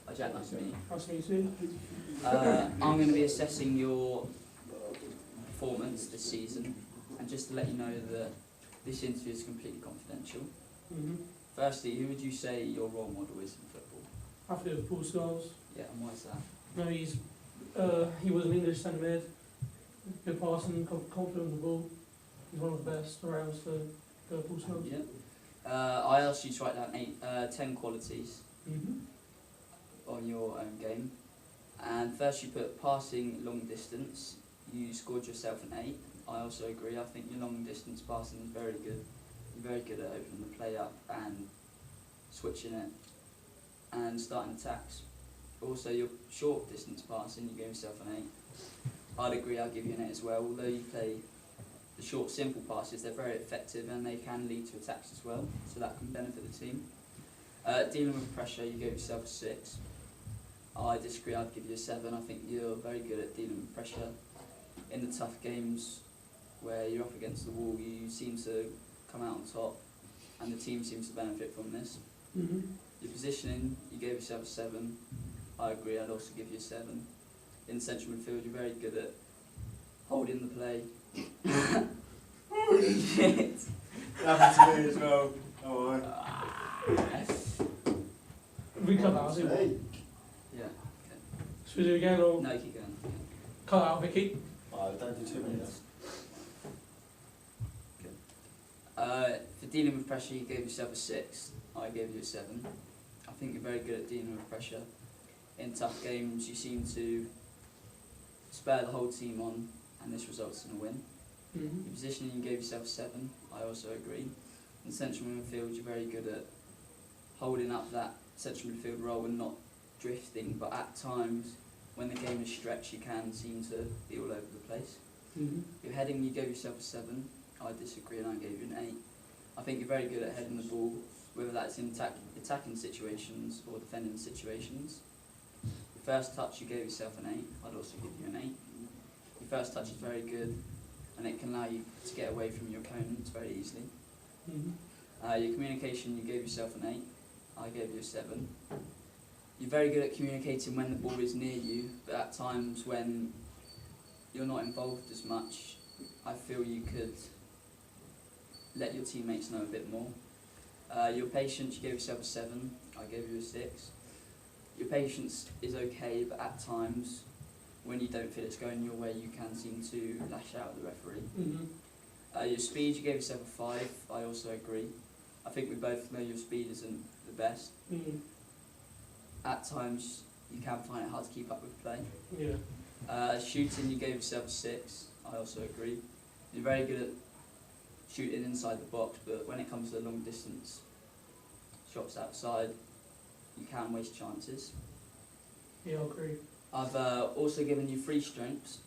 Hi Jack, nice to meet you. Nice to meet you. I'm going to be assessing your performance this season, and just to let you know that this interview is completely confidential. Firstly, who would you say your role model is in football? I feel Paul Scholes. Yeah, and why is that? No, he was an English centre mid, good passing, confident on the ball. He's one of the best around for Paul Scholes. Yeah. I asked you to write down 10 qualities on your own game. And first you put passing long distance. You scored yourself an 8. I also agree. I think your long distance passing is very good. You're very good at opening the play up and switching it and starting attacks. Also your short distance passing, you gave yourself an 8. I'd agree, I'll give you an 8 as well. Although you play the short simple passes, they're very effective and they can lead to attacks as well, so that can benefit the team. Dealing with pressure, you gave yourself a 6. I disagree, I'd give you a 7. I think you're very good at dealing with pressure. In the tough games where you're up against the wall, you seem to come out on top and the team seems to benefit from this. Your positioning, you gave yourself a 7. I agree, I'd also give you a 7. In central midfield, you're very good at holding the play. Holy shit! Happened to me as well. Oh, We cut that out, hey. Yeah, should we do it again or no, keep going. cut out Vicky? Oh, don't do 2 minutes. For dealing with pressure, you gave yourself a 6. I gave you a 7. I think you're very good at dealing with pressure. In tough games, you seem to spur the whole team on, and this results in a win. Your positioning, you gave yourself a 7. I also agree. In central midfield, you're very good at holding up that central midfield role and not drifting, but at times, when the game is stretched, you can seem to be all over the place. Your heading, you gave yourself a 7. I disagree and I gave you an 8. I think you're very good at heading the ball, whether that's in attacking situations or defending situations. Your first touch, you gave yourself an 8. I'd also give you an 8. Your first touch is very good and it can allow you to get away from your opponents very easily. Your communication, you gave yourself an 8. I gave you a 7. You're very good at communicating when the ball is near you, but at times when you're not involved as much, I feel you could let your teammates know a bit more. Your patience, you gave yourself a 7. I gave you a 6. Your patience is okay, but at times when you don't feel it's going your way, you can seem to lash out at the referee. Your speed, you gave yourself a 5. I also agree. I think we both know your speed isn't the best. At times you can find it hard to keep up with play. Shooting, you gave yourself a 6. I also agree. You're very good at shooting inside the box, but when it comes to the long distance shots outside, you can waste chances. Yeah, I agree. I've also given you 3 strengths.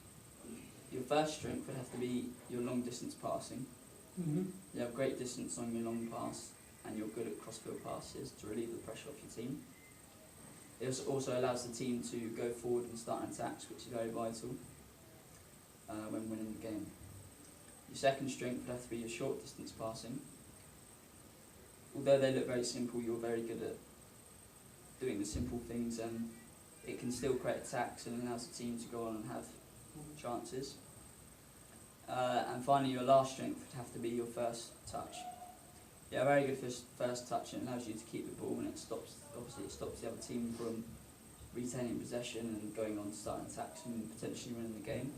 Your first strength would have to be your long distance passing. You have great distance on your long pass and you're good at crossfield passes to relieve the pressure off your team. It also allows the team to go forward and start attacks, which is very vital when winning the game. Your second strength would have to be your short distance passing. Although they look very simple, you're very good at doing the simple things and it can still create attacks and allows the team to go on and have chances. And finally, your last strength would have to be your first touch. Yeah, very good first touch, and it allows you to keep the ball, and it stops the other team from retaining possession and going on to starting attacks and potentially winning the game.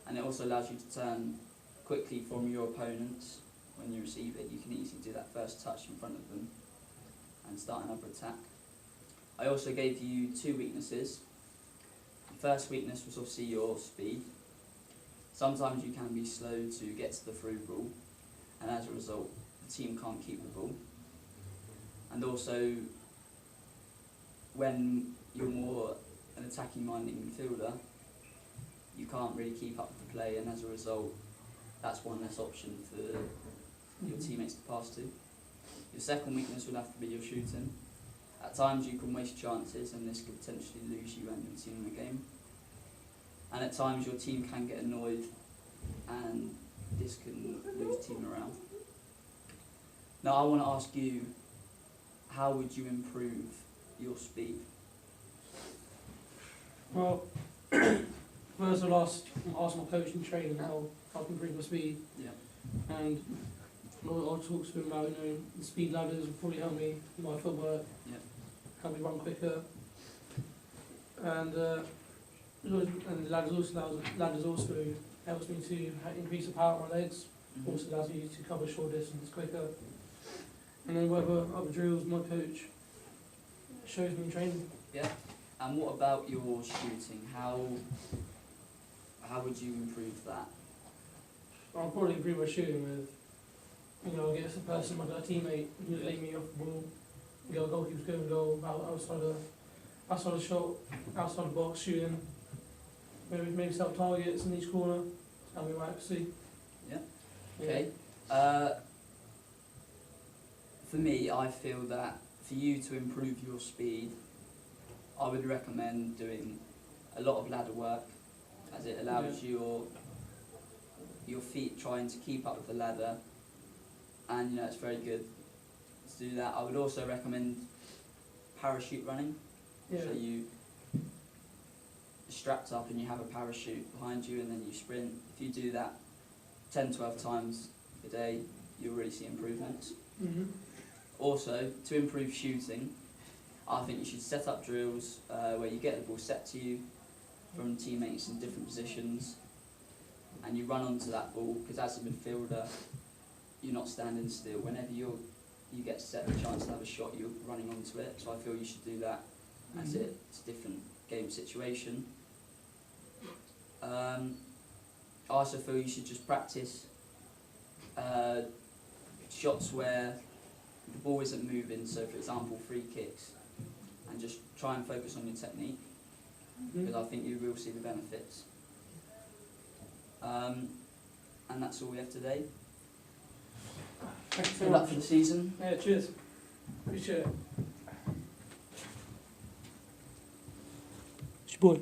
And it also allows you to turn quickly from your opponents when you receive it. You can easily do that first touch in front of them and start another attack. I also gave you 2 weaknesses. The first weakness was obviously your speed. Sometimes you can be slow to get to the through ball, and as a result, the team can't keep the ball. And also, when you're more an attacking-minded midfielder, you can't really keep up with the play, and as a result, that's one less option for your teammates to pass to. Your second weakness would have to be your shooting. At times you can waste chances and this could potentially lose you and your team in the game. And at times your team can get annoyed and this can lose team morale. Now I want to ask you, how would you improve your speed? Well, first I asked my coach in training how I can improve my speed, Yeah. and I'll talk to him about, you know, the speed ladders will probably help me with my footwork, Yeah. help me run quicker, and ladders also helps me to increase the power of my legs, Mhm. also allows me to cover short distance quicker, and then whatever other drills my coach shows me in training. Yeah. And what about your shooting? How would you improve that? I'll probably improve my shooting with, you know, get a person, like a teammate, who's leading me off the ball, get a goalkeeper's going goal, outside the shot, outside the box, shooting, maybe set up targets in each corner, help me with accuracy. Yeah. Yeah. Okay. For me, I feel that for you to improve your speed, I would recommend doing a lot of ladder work, as it allows your feet trying to keep up with the ladder, and you know it's very good to do that. I would also recommend parachute running. Yeah. So you're strapped up and you have a parachute behind you, and then you sprint. If you do that 10-12 times a day, you'll really see improvements. Mm-hmm. Also, to improve shooting, I think you should set up drills where you get the ball set to you from teammates in different positions, and you run onto that ball, because as a midfielder, you're not standing still. Whenever you get set a chance to have a shot, you're running onto it. So I feel you should do that. That's Mhm. it. It's a different game situation. I also feel you should just practice shots where the ball isn't moving, so for example free kicks, and just try and focus on your technique, because I think you will see the benefits. And that's all we have today. Thanks so Good luck much. for the season. Yeah, cheers. Appreciate it. It's your boy.